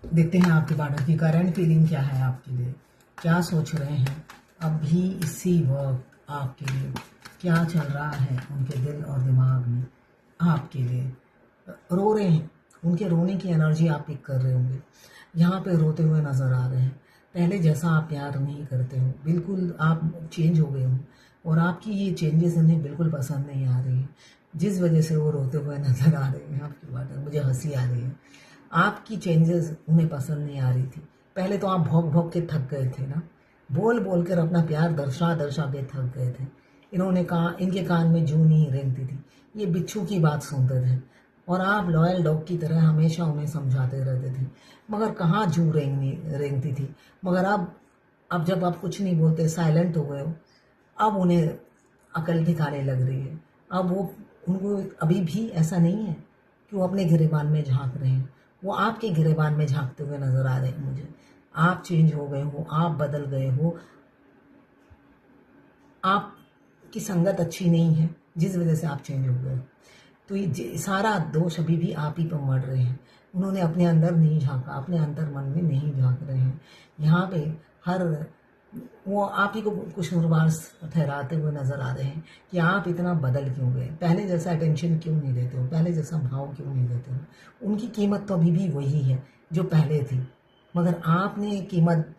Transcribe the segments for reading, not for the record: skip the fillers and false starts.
देखते हैं आपके पार्टनर की करंट फीलिंग क्या है आपके लिए, क्या सोच रहे हैं अभी इसी वक्त आपके लिए, क्या चल रहा है उनके दिल और दिमाग में आपके लिए। रो रहे हैं, उनके रोने की एनर्जी आप पिक कर रहे होंगे, यहाँ पे रोते हुए नज़र आ रहे हैं। पहले जैसा आप प्यार नहीं करते हो, बिल्कुल आप चेंज हो गए हो और आपकी ये चेंजेस उन्हें बिल्कुल पसंद नहीं आ रही है, जिस वजह से वो रोते हुए नज़र आ रहे हैं आपकी बात है। मुझे हंसी आ रही है, आपकी चेंजेस उन्हें पसंद नहीं आ रही थी। पहले तो आप भौंक भौंक के थक गए थे ना, बोल बोल कर अपना प्यार दर्शा दर्शा के थक गए थे। इन्होंने कहा, इनके कान में जूं नहीं रेंगती थी, ये बिच्छू की बात सुनते थे और आप लॉयल डॉग की तरह हमेशा उन्हें समझाते रहते थे, मगर कहाँ जूं रेंगती थी। मगर अब जब आप कुछ नहीं बोलते, साइलेंट हो गए हो, अब उन्हें अकल ठिकाने लग रही है। अब वो, उनको अभी भी ऐसा नहीं है कि वो अपने गिरेबान में झांक रहे हैं, वो आपके गिरेबान में झांकते हुए नजर आ रहे हैं मुझे। आप चेंज हो गए हो, आप बदल गए हो, आपकी संगत अच्छी नहीं है जिस वजह से आप चेंज हो गए हो। तो ये सारा दोष अभी भी आप ही पर मर रहे हैं। उन्होंने अपने अंदर नहीं झांका, अपने अंतर मन में नहीं झांक रहे हैं। यहाँ पे हर वो आप ही को कसूरवार ठहराते हुए नजर आ रहे हैं कि आप इतना बदल क्यों गए, पहले जैसा अटेंशन क्यों नहीं देते हो, पहले जैसा भाव क्यों नहीं देते हो। उनकी कीमत तो अभी भी वही है जो पहले थी, मगर आपने कीमत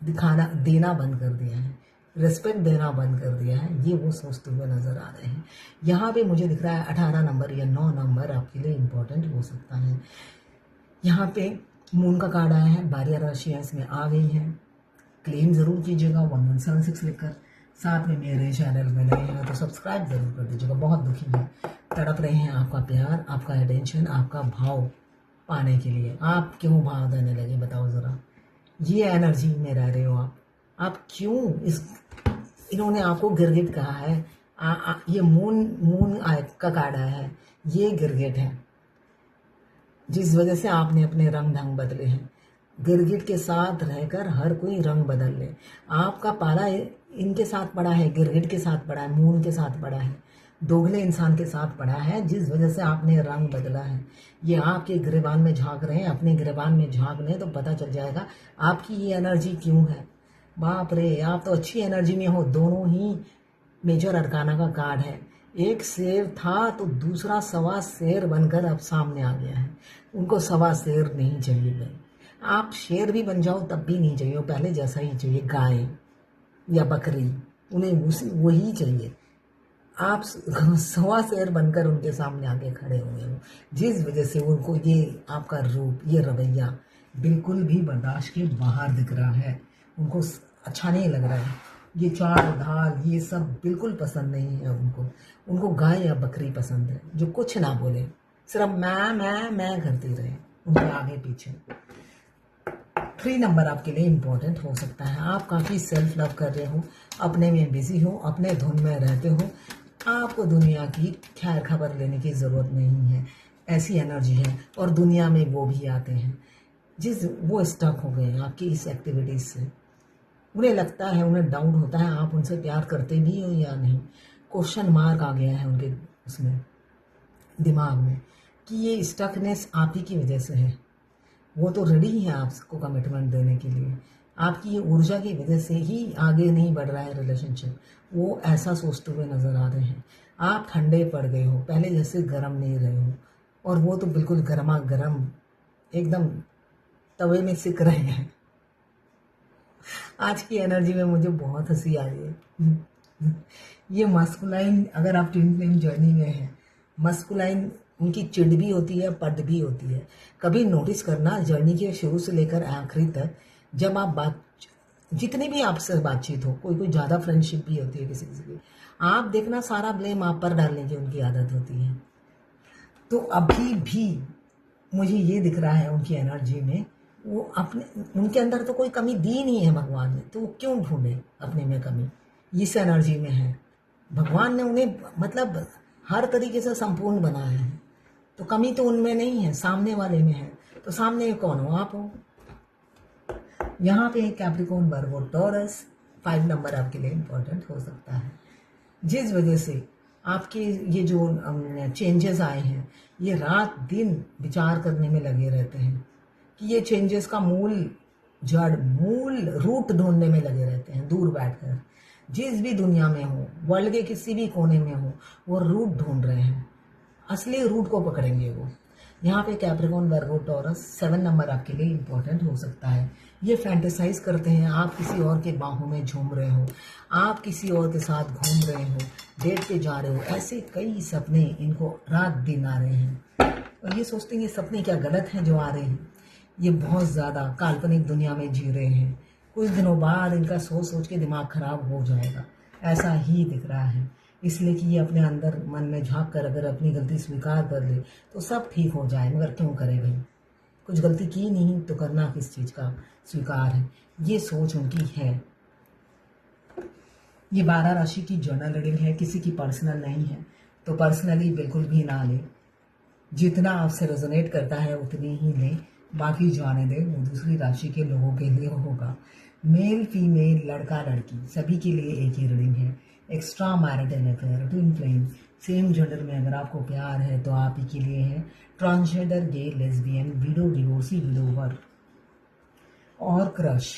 दिखाना देना बंद कर दिया है, रिस्पेक्ट देना बंद कर दिया है। ये वो सोचते हुए नजर आ रहे हैं। यहाँ पे मुझे दिख रहा है 18 नंबर या 9 नंबर आपके लिए इम्पोर्टेंट हो सकता है। यहाँ पे मून का कार्ड आया है, 12 राशियाँ इसमें आ गई हैं। क्लेम ज़रूर कीजिएगा 1176 लिखकर। साथ में मेरे चैनल में नए हैं तो सब्सक्राइब ज़रूर कर दीजिएगा। बहुत दुखी हैं, तड़प रहे हैं आपका प्यार, आपका अटेंशन, आपका भाव पाने के लिए। आप क्यों भाव देने लगे बताओ ज़रा, ये एनर्जी में रह रहे हो आप क्यों इस, इन्होंने आपको गिरगिट कहा है। ये मून का कार्ड आया है, ये गिरगिट है जिस वजह से आपने अपने रंग ढंग बदले हैं। गिरगिट के साथ रहकर हर कोई रंग बदल ले। आपका पाला इनके साथ पड़ा है, गिरगिट के साथ पड़ा है, मून के साथ पड़ा है, दोगले इंसान के साथ पड़ा है, जिस वजह से आपने रंग बदला है। ये आपके गिरेबान में झांक रहे हैं, अपने गिरेबान में झांक लें तो पता चल जाएगा आपकी ये एनर्जी क्यों है। बाप रे, आप तो अच्छी एनर्जी में हो। दोनों ही मेजर अरकाना का कार्ड है। एक शेर था तो दूसरा सवा शेर बनकर अब सामने आ गया है। उनको सवा शेर नहीं चाहिए भाई, आप शेर भी बन जाओ तब भी नहीं चाहिए, पहले जैसा ही चाहिए, गाय या बकरी, उन्हें वही चाहिए। आप सवा शेर बनकर उनके सामने आके खड़े हुए हो, जिस वजह से उनको ये आपका रूप, ये रवैया बिल्कुल भी बर्दाश्त के बाहर दिख रहा है। उनको अच्छा नहीं लग रहा है, ये चाल ढाल ये सब बिल्कुल पसंद नहीं है उनको। उनको गाय या बकरी पसंद है जो कुछ ना बोले, सिर्फ मैं करती रहे उनके आगे पीछे। 3 नंबर आपके लिए इम्पोर्टेंट हो सकता है। आप काफ़ी सेल्फ लव कर रहे हो, अपने में बिजी हो, अपने धुन में रहते हो, आपको दुनिया की खैर खबर लेने की ज़रूरत नहीं है, ऐसी एनर्जी है। और दुनिया में वो भी आते हैं वो स्टक हो गए हैं आपकी इस एक्टिविटीज़ से। उन्हें लगता है, उन्हें डाउट होता है आप उनसे प्यार करते भी हो या नहीं। क्वेश्चन मार्क आ गया है उनके उसमें दिमाग में कि ये स्टकनेस आप ही की वजह से है। वो तो रेडी है आपको कमिटमेंट देने के लिए, आपकी ये ऊर्जा की वजह से ही आगे नहीं बढ़ रहा है रिलेशनशिप। वो ऐसा सोचते हुए नजर आ रहे हैं। आप ठंडे पड़ गए हो, पहले जैसे गर्म नहीं रहे हो, और वो तो बिल्कुल गर्मा गर्म एकदम तवे में सिक रहे हैं। आज की एनर्जी में मुझे बहुत हंसी आ रही है। ये मस्कुलाइन, अगर आप ट्विन फ्लेम जर्नी में हैं, मस्कुलाइन उनकी चिढ़ भी होती है, पद भी होती है। कभी नोटिस करना जर्नी के शुरू से लेकर आखिरी तक, जब आप जितनी भी आपसे बातचीत हो, कोई ज़्यादा फ्रेंडशिप भी होती है किसी किसी की, आप देखना सारा ब्लेम आप पर डालने की उनकी आदत होती है। तो अभी भी मुझे ये दिख रहा है उनकी एनर्जी में, वो अपने, उनके अंदर तो कोई कमी दी नहीं है भगवान ने, तो वो क्यों ढूंढे अपने में कमी। इस एनर्जी में है, भगवान ने उन्हें मतलब हर तरीके से संपूर्ण बनाया है, तो कमी तो उनमें नहीं है, सामने वाले में है। तो सामने कौन हो, आप हो। यहाँ पे कैप्रिकॉर्न, वर्गो, टॉरस, 5 नंबर आपके लिए इम्पोर्टेंट हो सकता है, जिस वजह से आपके ये जो चेंजेस आए हैं, ये रात दिन विचार करने में लगे रहते हैं कि ये चेंजेस का मूल रूट ढूंढने में लगे रहते हैं दूर बैठकर। जिस भी दुनिया में हो, वर्ल्ड के किसी भी कोने में हो, वो रूट ढूंढ रहे हैं, असली रूट को पकड़ेंगे वो। यहाँ पे कैप्रिकॉर्न, वर्गो, टॉरस 7 नंबर आपके लिए इंपॉर्टेंट हो सकता है। ये फैंटेसाइज करते हैं आप किसी और के बाहों में झूम रहे हो, आप किसी और के साथ घूम रहे हो, डेट पे जा रहे हो। ऐसे कई सपने इनको रात दिन आ रहे हैं और ये सोचते हैं ये सपने क्या गलत हैं जो आ रहे हैं। ये बहुत ज़्यादा काल्पनिक दुनिया में जी रहे हैं। कुछ दिनों बाद इनका सोच सोच के दिमाग खराब हो जाएगा, ऐसा ही दिख रहा है। इसलिए कि ये अपने अंदर मन में झांक कर अगर अपनी गलती स्वीकार कर ले तो सब ठीक हो जाए। मगर क्यों करे भाई, कुछ गलती की नहीं तो करना किस चीज़ का स्वीकार है। ये सोच उनकी है। ये 12 राशि की जर्नल रीडिंग है, किसी की पर्सनल नहीं है, तो पर्सनली बिल्कुल भी ना ले। जितना आपसे रेजोनेट करता है उतनी ही ले, बाकी जाने दे, वो दूसरी राशि के लोगों के लिए होगा। मेल फीमेल, लड़का लड़की सभी के लिए एक ही रीडिंग है। Extra marital affair, twin flame, same gender में अगर आपको प्यार है तो आप ही के लिए है। ट्रांसजेंडर, गे, लेस्बियन, विडो, डिवोर्सी, विडोवर और क्रश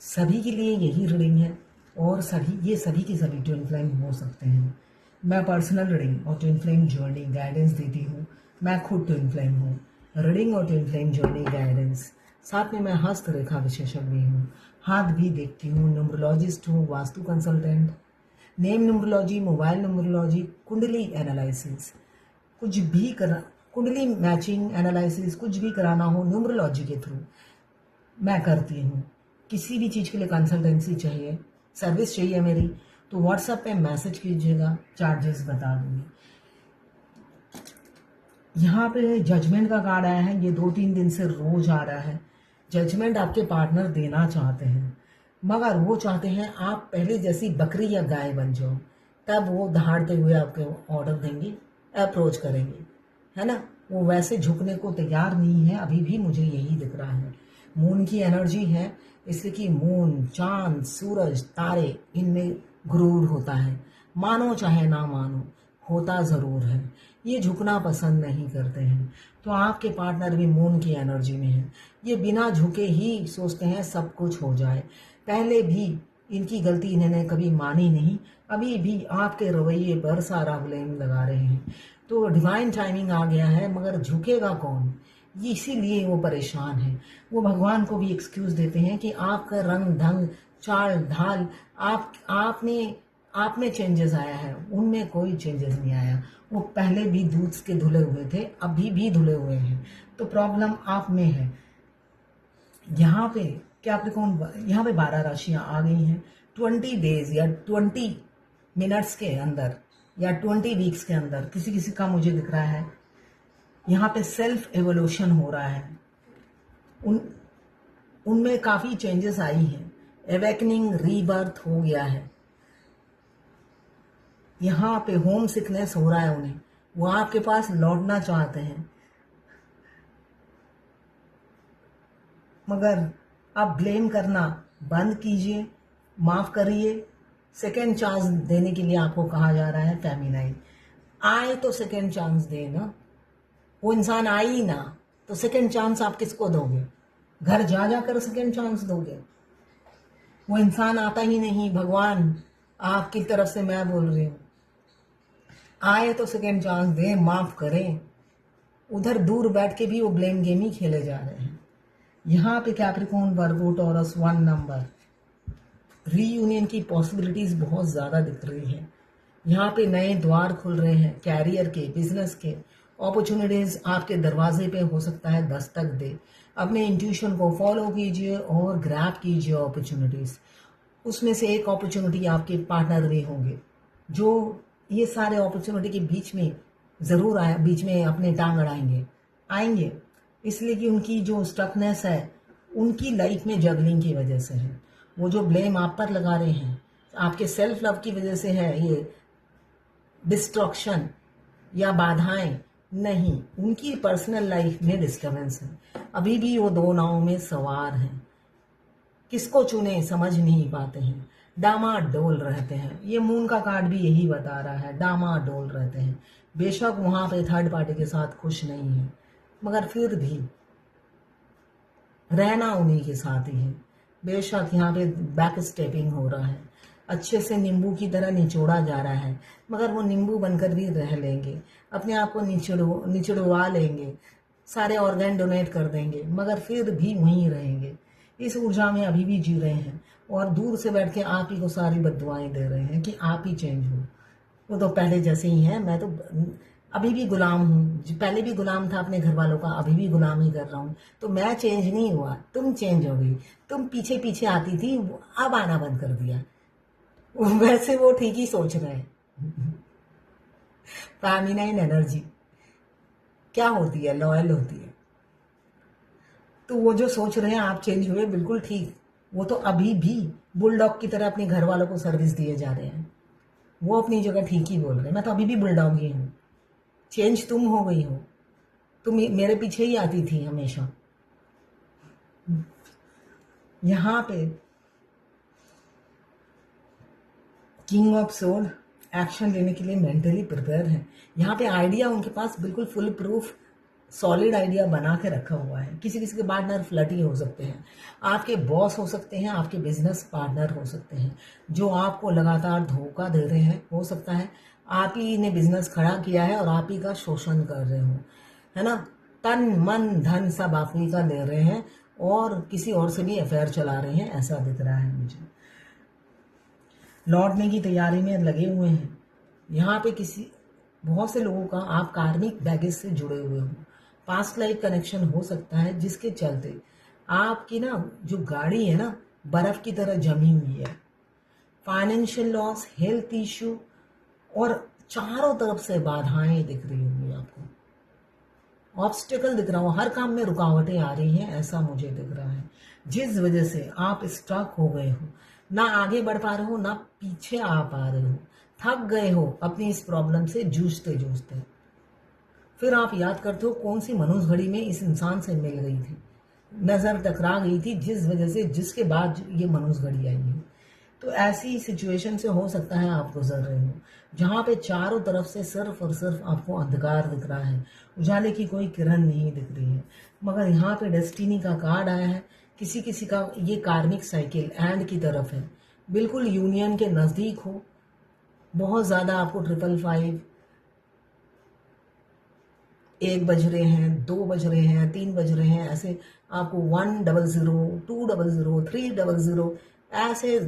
सभी के लिए यही रीडिंग है। और सभी के सभी ट्विन फ्लेम हो सकते हैं। मैं पर्सनल रीडिंग और ट्विन फ्लेम जर्नी गाइडेंस देती हूँ। मैं खुद ट्विन फ्लेम हूँ। रीडिंग और ट्विन फ्लेम जर्नी गाइडेंस, साथ में मैं हस्तरेखा विशेषज्ञ हूँ, हाथ भी देखती हूँ, न्यूमरोलॉजिस्ट हूँ, vastu consultant, name numerology, mobile numerology, कुंडली एनालिसिस, कुछ भी करा, कुंडली मैचिंग एनालिसिस, कुछ भी कराना हो न्यूमरोलॉजी के थ्रू मैं करती हूँ। किसी भी चीज़ के लिए कंसल्टेंसी चाहिए, सर्विस चाहिए मेरी, तो व्हाट्सएप पे मैसेज कीजिएगा, चार्जेस बता दूंगी। यहाँ पे जजमेंट का कार्ड आया है, ये 2-3 दिन से रोज आ रहा है। जजमेंट आपके पार्टनर देना चाहते हैं, मगर वो चाहते हैं आप पहले जैसी बकरी या गाय बन जाओ, तब वो दहाड़ते हुए आपके ऑर्डर देंगे, अप्रोच करेंगे, है ना। वो वैसे झुकने को तैयार नहीं है, अभी भी मुझे यही दिख रहा है। मून की एनर्जी है, इसलिए कि मून, चांद, सूरज, तारे, इनमें गुरूर होता है। मानो चाहे ना मानो, होता ज़रूर है। ये झुकना पसंद नहीं करते हैं। तो आपके पार्टनर भी मून की एनर्जी में है। ये बिना झुके ही सोचते हैं सब कुछ हो जाए। पहले भी इनकी गलती इन्होंने कभी मानी नहीं, अभी भी आपके रवैये पर सारा ब्लेम लगा रहे हैं। तो डिवाइन टाइमिंग आ गया है, मगर झुकेगा कौन, इसीलिए वो परेशान है। वो भगवान को भी एक्सक्यूज देते हैं कि आपका रंग ढंग, चाल ढाल, आप में चेंजेस आया है, उनमें कोई चेंजेस नहीं आया। वो पहले भी दूध के धुले हुए थे, अभी भी धुले हुए हैं। तो प्रॉब्लम आप में है। यहाँ पे कैप्रिकॉर्न, यहाँ पे 12 राशियां आ गई हैं। 20 डेज या 20 मिनट्स के अंदर या 20 वीक्स के अंदर किसी किसी का मुझे दिख रहा है यहाँ पे सेल्फ एवोल्यूशन हो रहा है। उनमें काफ़ी चेंजेस आई हैं। एवेकनिंग, रीबर्थ हो गया है। यहाँ पे होम सिकनेस हो रहा है उन्हें, वो आपके पास लौटना चाहते हैं, मगर आप ब्लेम करना बंद कीजिए, माफ करिए। सेकेंड चांस देने के लिए आपको कहा जा रहा है फेमिनाइन। आए तो सेकेंड चांस दे ना, वो इंसान आए ही ना तो सेकेंड चांस आप किसको दोगे? घर जा जाकर सेकेंड चांस दोगे? वो इंसान आता ही नहीं। भगवान आपकी तरफ से मैं बोल रही हूँ, आए तो सेकेंड चांस दें, माफ करें। उधर दूर बैठ के भी वो ब्लेम गेम ही खेले जा रहे हैं। यहाँ पे कैप्रिकॉर्न, वर्गो, टॉरस 1 नंबर, रीयूनियन की पॉसिबिलिटीज बहुत ज़्यादा दिख रही है। यहाँ पे नए द्वार खुल रहे हैं, कैरियर के, बिजनेस के, अपॉर्चुनिटीज आपके दरवाजे पे हो सकता है दस्तक दे। अपने इंट्यूशन को फॉलो कीजिए और ग्रैब कीजिए अपॉर्चुनिटीज। उसमें से एक अपॉर्चुनिटी आपके पार्टनर भी होंगे, जो ये सारे अपॉर्चुनिटी के बीच में ज़रूर बीच में अपने टांग आएंगे, इसलिए कि उनकी जो स्टकनेस है उनकी लाइफ में जगलिंग की वजह से है। वो जो ब्लेम आप पर लगा रहे हैं आपके सेल्फ लव की वजह से है, ये डिस्ट्रक्शन या बाधाएं नहीं, उनकी पर्सनल लाइफ में डिस्टर्बेंस है। अभी भी वो 2 नावों में सवार हैं, किसको चुने समझ नहीं पाते हैं, डामाडोल रहते हैं। ये मून का कार्ड भी यही बता रहा है, डामाडोल रहते हैं। बेशक वहां पे थर्ड पार्टी के साथ खुश नहीं है, मगर फिर भी रहना उन्हीं के साथ ही है। बेशक यहाँ पे बैक स्टेपिंग हो रहा है, अच्छे से नींबू की तरह निचोड़ा जा रहा है, मगर वो नींबू बनकर भी रह लेंगे, अपने आप को निचड़वा लेंगे, सारे ऑर्गन डोनेट कर देंगे, मगर फिर भी वहीं रहेंगे। इस ऊर्जा में अभी भी जी रहे हैं और दूर से बैठ के आप ही को सारी बद्दुआएं दे रहे हैं कि आप ही चेंज हो। वो तो पहले जैसे ही हैं, मैं तो अभी भी गुलाम हूँ, पहले भी गुलाम था अपने घर वालों का, अभी भी गुलाम ही कर रहा हूँ। तो मैं चेंज नहीं हुआ, तुम चेंज हो गई। तुम पीछे पीछे आती थी, अब आना बंद कर दिया। वैसे वो ठीक ही सोच रहे हैं। फेमिनाइन एनर्जी क्या होती है? लॉयल होती है। तो वो जो सोच रहे हैं आप चेंज हुए, बिल्कुल ठीक। वो तो अभी भी बुलडॉग की तरह अपने घर वालों को सर्विस दिए जा रहे हैं। वो अपनी जगह ठीक ही बोल रहे हैं, मैं तो अभी भी बुलडॉग ही हूँ। चेंज तुम हो गई हो, तुम मेरे पीछे ही आती थी हमेशा। यहाँ पे किंग ऑफ सोल एक्शन लेने के लिए मेंटली प्रिपेयर है। यहाँ पे आइडिया उनके पास बिल्कुल फुल प्रूफ सॉलिड आइडिया बना के रखा हुआ है। किसी किसी के पार्टनर फ्लर्टी हो सकते हैं, आपके बॉस हो सकते हैं, आपके बिजनेस पार्टनर हो सकते हैं, जो आपको लगातार धोखा दे रहे हैं। हो सकता है आप ही ने बिजनेस खड़ा किया है और आप ही का शोषण कर रहे हो, है ना। तन मन धन सब आप ही का ले रहे हैं और किसी और से भी अफेयर चला रहे हैं, ऐसा दिख रहा है मुझे। लौटने की तैयारी में लगे हुए हैं। यहाँ पे बहुत से लोगों का आप कार्मिक बैगेज से जुड़े हुए हो, पास्ट लाइफ कनेक्शन हो सकता है, जिसके चलते आपकी ना जो गाड़ी है ना बर्फ की तरह जमी हुई है। फाइनेंशियल लॉस, हेल्थ इश्यू और चारों तरफ से बाधाएं दिख रही होंगी आपको, ऑब्स्टिकल दिख रहा हो, हर काम में रुकावटें आ रही हैं, ऐसा मुझे दिख रहा है। जिस वजह से आप स्टक हो गए हो, ना आगे बढ़ पा रहे हो, ना पीछे आ पा रहे हो, थक गए हो अपनी इस प्रॉब्लम से जूझते जूझते। फिर आप याद करते हो कौन सी मनुष्य घड़ी में इस इंसान से मिल गई थी, नजर टकरा गई थी, जिस वजह से जिसके बाद ये मनुष्य घड़ी आई है। तो ऐसी सिचुएशन से हो सकता है आप गुजर रहे हो, जहाँ पे चारों तरफ से सिर्फ और सिर्फ आपको अंधकार दिख रहा है, उजाले की कोई किरण नहीं दिख रही है। मगर यहाँ पे डेस्टिनी का कार्ड आया है, किसी किसी का ये कार्मिक साइकिल एंड की तरफ है, बिल्कुल यूनियन के नज़दीक हो। बहुत ज़्यादा आपको 555 1 बज रहे हैं, 2 बज रहे हैं, 3 बज रहे हैं, ऐसे आपको 100, 200, 300 ऐसे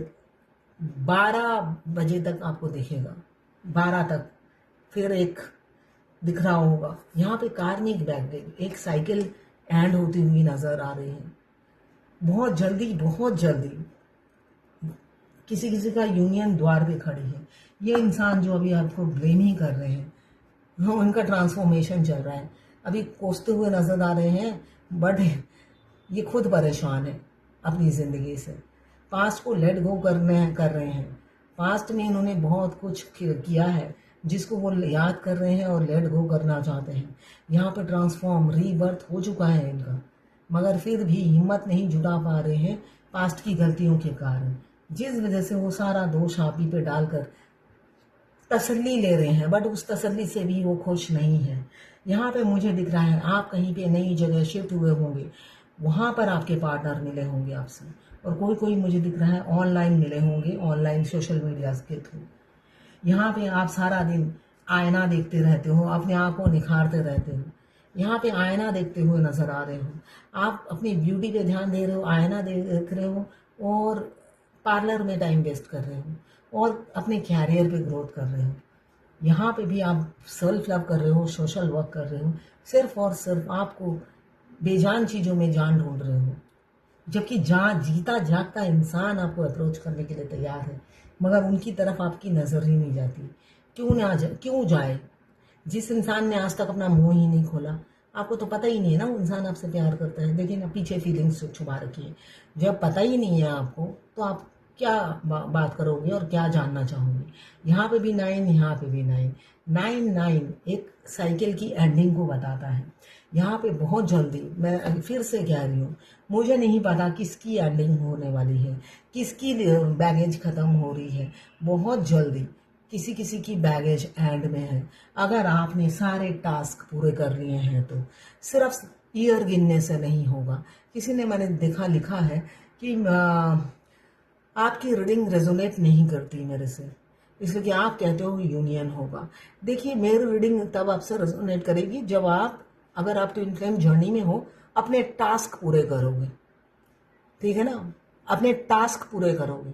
12 बजे तक आपको दिखेगा, 12 तक फिर एक दिख रहा होगा। यहाँ पे कार्मिक बैगेज एक साइकिल एंड होती हुई नजर आ रही है। बहुत जल्दी किसी किसी का यूनियन द्वार पे खड़ी है। ये इंसान जो अभी आपको ब्लेम ही कर रहे हैं, उनका ट्रांसफॉर्मेशन चल रहा है, अभी कोसते हुए नजर आ रहे हैं, बट ये खुद परेशान है अपनी जिंदगी से। पास्ट को लेट गो कर रहे हैं। पास्ट में इन्होंने बहुत कुछ किया है जिसको वो याद कर रहे हैं और लेट गो करना चाहते हैं। यहाँ पे ट्रांसफॉर्म रीबर्थ हो चुका है इनका, मगर फिर भी हिम्मत नहीं जुटा पा रहे हैं पास्ट की गलतियों के कारण, जिस वजह से वो सारा दोष आप ही पे डालकर तसल्ली ले रहे हैं, बट उस तसल्ली से भी वो खुश नहीं है। यहाँ पे मुझे दिख रहा है आप कहीं पे नई जगह शिफ्ट हुए होंगे, वहाँ पर आपके पार्टनर मिले होंगे आपसे, और कोई मुझे दिख रहा है ऑनलाइन मिले होंगे, ऑनलाइन सोशल मीडिया के थ्रू। यहाँ पे आप सारा दिन आईना देखते रहते हो, अपने आप को निखारते रहते हो, यहाँ पे आईना देखते हुए नजर आ रहे हो। आप अपनी ब्यूटी पे ध्यान दे रहे हो, आईना देख रहे हो और पार्लर में टाइम वेस्ट कर रहे हो और अपने कैरियर पे ग्रोथ कर रहे हो। यहाँ पे भी आप सेल्फ लव कर रहे हो, सोशल वर्क कर रहे हो, सिर्फ और सिर्फ आपको बेजान चीज़ों में जान ढूंढ रहे हो, जबकि जीता जागता इंसान आपको अप्रोच करने के लिए तैयार है, मगर उनकी तरफ आपकी नज़र ही नहीं जाती। क्यों जाए? जिस इंसान ने आज तक अपना मुंह ही नहीं खोला, आपको तो पता ही नहीं है ना वो इंसान आपसे प्यार करता है, लेकिन आप पीछे फीलिंग्स छुपा रखी है। जब पता ही नहीं है आपको, तो आप क्या बात करोगे और क्या जानना चाहोगे। यहाँ पे भी 9, यहाँ पे भी 9 एक साइकिल की एंडिंग को बताता है। यहाँ पे बहुत जल्दी, मैं फिर से कह रही हूँ, मुझे नहीं पता किसकी एंडिंग होने वाली है, किसकी बैगेज खत्म हो रही है। बहुत जल्दी किसी किसी की बैगेज एंड में है। अगर आपने सारे टास्क पूरे कर लिए हैं तो सिर्फ ईयर गिनने से नहीं होगा, किसी ने मैंने देखा लिखा है कि आपकी रीडिंग रेजोनेट नहीं करती मेरे से, इसलिए कि आप कहते हो यूनियन होगा। देखिए, मेरी रीडिंग तब आपसे रेजोनेट करेगी जब आप, अगर आप ट्विन फ्लेम जर्नी में हो, अपने टास्क पूरे करोगे, ठीक है ना, अपने टास्क पूरे करोगे,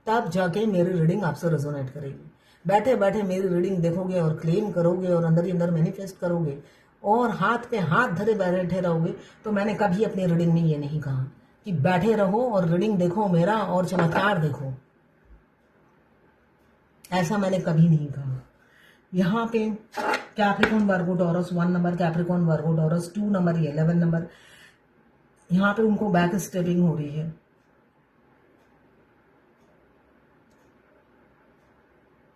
तब जाके मेरी रीडिंग आपसे रेजोनेट करेगी। बैठे बैठे मेरी रीडिंग देखोगे और क्लेम करोगे और अंदर ही अंदर मैनिफेस्ट करोगे और हाथ पे हाथ धरे बैठे रहोगे, तो मैंने कभी अपनी रीडिंग में ये नहीं कहा कि बैठे रहो और रीडिंग देखो मेरा और चमत्कार देखो, ऐसा मैंने कभी नहीं कहा। यहाँ पे कैप्रिकॉर्न वर्गो टॉरस 1 नंबर, कैप्रिकॉर्न वर्गो टॉरस 2 नंबर, 11 नंबर, यहाँ पे उनको बैक स्टेपिंग हो रही है,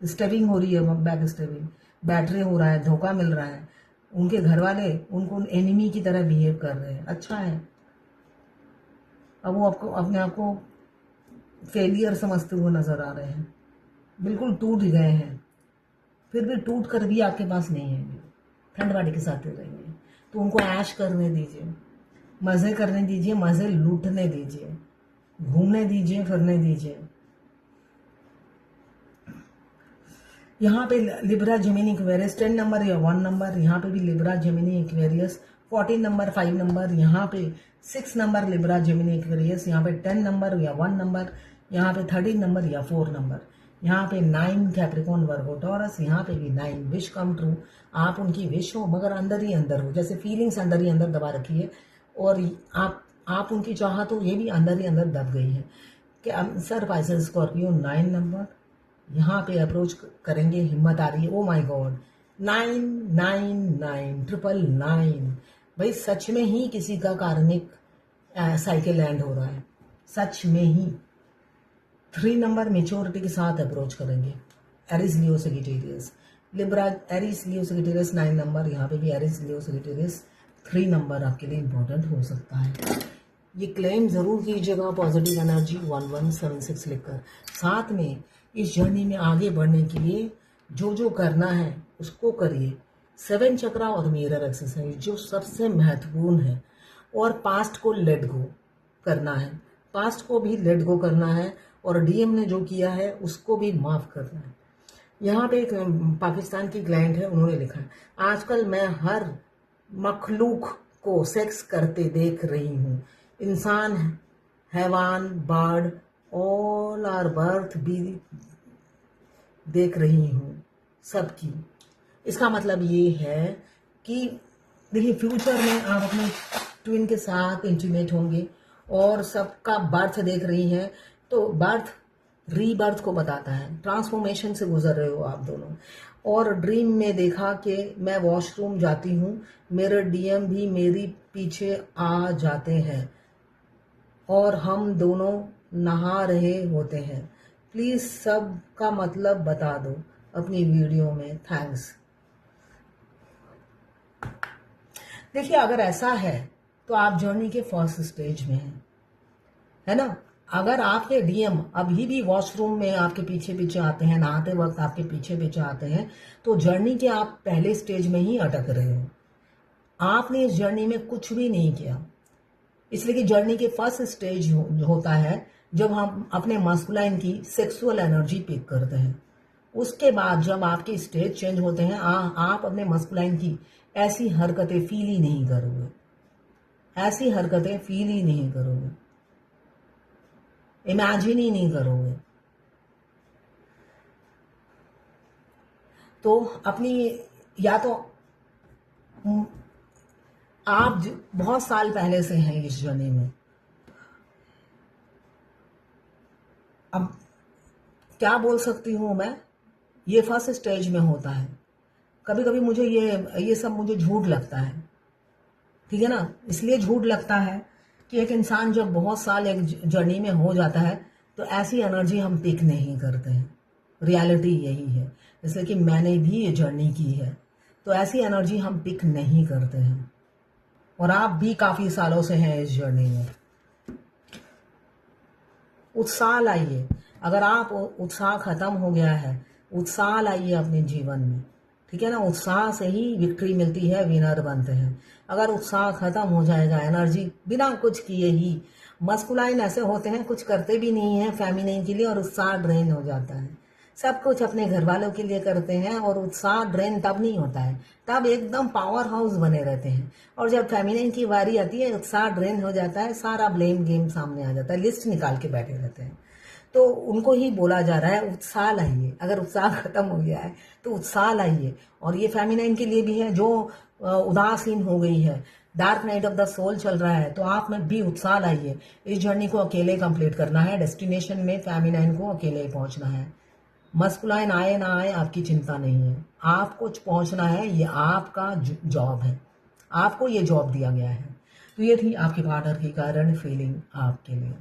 स्टेपिंग हो रही है, बैक स्टेपिंग, बैटरी हो रहा है, धोखा मिल रहा है, उनके घर वाले उनको एनिमी की तरह बिहेव कर रहे हैं। अच्छा है, अब वो आपको अपने आप को फेलियर समझते हुए नजर आ रहे हैं, बिल्कुल टूट गए हैं, फिर भी टूट कर भी आपके पास नहीं है, ठंड वाड़ी के साथ रहेंगे। तो उनको ऐश करने दीजिए, मजे करने दीजिए, मजे लूटने दीजिए, घूमने दीजिए, फिरने दीजिए। यहाँ पे लिब्रा जेमिनी एक्वेरियस 10 नंबर या 1 नंबर, यहाँ पे भी Libra Gemini Aquarius 14 number 5 number, यहाँ पे 6 नंबर लिब्रा जेमिनी एक्वेरियस, यहाँ पे 10 नंबर या 1 नंबर, यहाँ पे 13 नंबर या 4 नंबर, यहाँ पे 9 कैप्रिकॉर्न वर्गो टॉरस, यहाँ पे भी 9 विश कम ट्रू। आप उनकी विश हो मगर अंदर ही अंदर हो, जैसे फीलिंग्स अंदर ही अंदर दबा रखी है और आप उनकी चाहत हो ये भी अंदर ही अंदर दब गई है। कि सर पाइसेस स्कॉर्पियो 9 नंबर, यहाँ पे अप्रोच करेंगे, हिम्मत आ रही है, ओ माय गॉड 99999, भाई सच में ही किसी का कार्मिक साइकिल लैंड हो रहा है, सच में ही। 3 नंबर मेच्योरिटी के साथ अप्रोच करेंगे, Aries Leo Sagittarius, Libra Aries Leo Sagittarius 9 number, यहाँ पे भी एरिस लियो सेजिटेरियस 3 नंबर आपके लिए इंपॉर्टेंट हो सकता है। ये क्लेम जरूर कीजिएगा पॉजिटिव एनर्जी 1176 लिखकर। साथ में इस जर्नी में आगे बढ़ने के लिए जो जो करना है उसको करिए। 7 चक्रा और मिरर एक्सरसाइज जो सबसे महत्वपूर्ण है, और पास्ट को लेट गो करना है, पास्ट को भी लेट गो करना है, और डीएम ने जो किया है उसको भी माफ करना है। यहाँ पे एक पाकिस्तान की क्लाइंट है, उन्होंने लिखा है, आजकल मैं हर मखलूक को सेक्स करते देख रही हूँ, इंसान, हैवान, बर्ड, ऑल आर बर्थ भी देख रही हूँ सबकी। इसका मतलब ये है कि देखिए फ्यूचर में आप अपने ट्विन के साथ इंटीमेट होंगे और सबका बर्थ देख रही हैं, तो बर्थ रीबर्थ को बताता है, ट्रांसफॉर्मेशन से गुजर रहे हो आप दोनों। और ड्रीम में देखा कि मैं वॉशरूम जाती हूँ, मेरे डीएम भी मेरी पीछे आ जाते हैं और हम दोनों नहा रहे होते हैं, प्लीज सब का मतलब बता दो अपनी वीडियो में, थैंक्स। देखिए अगर ऐसा है तो आप जर्नी के फर्स्ट स्टेज में हैं, है ना। अगर आपके डीएम अभी भी वॉशरूम में आपके पीछे पीछे आते हैं, नहाते वक्त आपके पीछे पीछे आते हैं, तो जर्नी के आप पहले स्टेज में ही अटक रहे हो। आपने इस जर्नी में कुछ भी नहीं किया, इसलिए कि जर्नी के फर्स्ट स्टेज होता है जब हम अपने मस्कुलाइन की सेक्सुअल एनर्जी पिक करते हैं। उसके बाद जब आपके स्टेज चेंज होते हैं, आप अपने मस्कुलाइन की ऐसी हरकतें फील ही नहीं करोगे, ऐसी हरकतें फील ही नहीं करोगे, इमेजिन ही नहीं करोगे। तो अपनी, या तो आप बहुत साल पहले से हैं इस जर्नी में, अब क्या बोल सकती हूँ मैं, ये फर्स्ट स्टेज में होता है। कभी कभी मुझे ये सब मुझे झूठ लगता है, ठीक है ना। इसलिए झूठ लगता है कि एक इंसान जब बहुत साल एक जर्नी में हो जाता है तो ऐसी एनर्जी हम पिक नहीं करते हैं। रियलिटी यही है, इसलिए कि मैंने भी ये जर्नी की है, तो ऐसी एनर्जी हम पिक नहीं करते हैं। और आप भी काफी सालों से हैं इस जर्नी में। उत्साह लाइए, अगर आप उत्साह खत्म हो गया है, उत्साह लाइए अपने जीवन में, ठीक है ना। उत्साह से ही विक्ट्री मिलती है, विनर बनते हैं। अगर उत्साह खत्म हो जाएगा, एनर्जी बिना कुछ किए ही, मस्कुलाइन ऐसे होते हैं कुछ करते भी नहीं है फेमिनिन के लिए और उत्साह ड्रेन हो जाता है। सब कुछ अपने घर वालों के लिए करते हैं और उत्साह ड्रेन तब नहीं होता है, तब एकदम पावर हाउस बने रहते हैं। और जब फेमिनिन की बारी आती है, उत्साह ड्रेन हो जाता है, सारा ब्लेम गेम सामने आ जाता है, लिस्ट निकाल के बैठे रहते हैं। तो उनको ही बोला जा रहा है उत्साह लाइए। अगर उत्साह खत्म हो गया है तो उत्साह लाइए। और ये फेमिनाइन के लिए भी है जो उदासीन हो गई है, dark night of the soul चल रहा है, तो आप में भी उत्साह लाइए। इस जर्नी को अकेले कंप्लीट करना है, डेस्टिनेशन में फेमिनाइन को अकेले ही पहुंचना है। मस्कुलाइन आए ना आए आपकी चिंता नहीं है, आपको पहुंचना है, ये आपका जॉब है, आपको ये जॉब दिया गया है। तो ये थी आपके पार्टनर की करंट फीलिंग आपके लिए।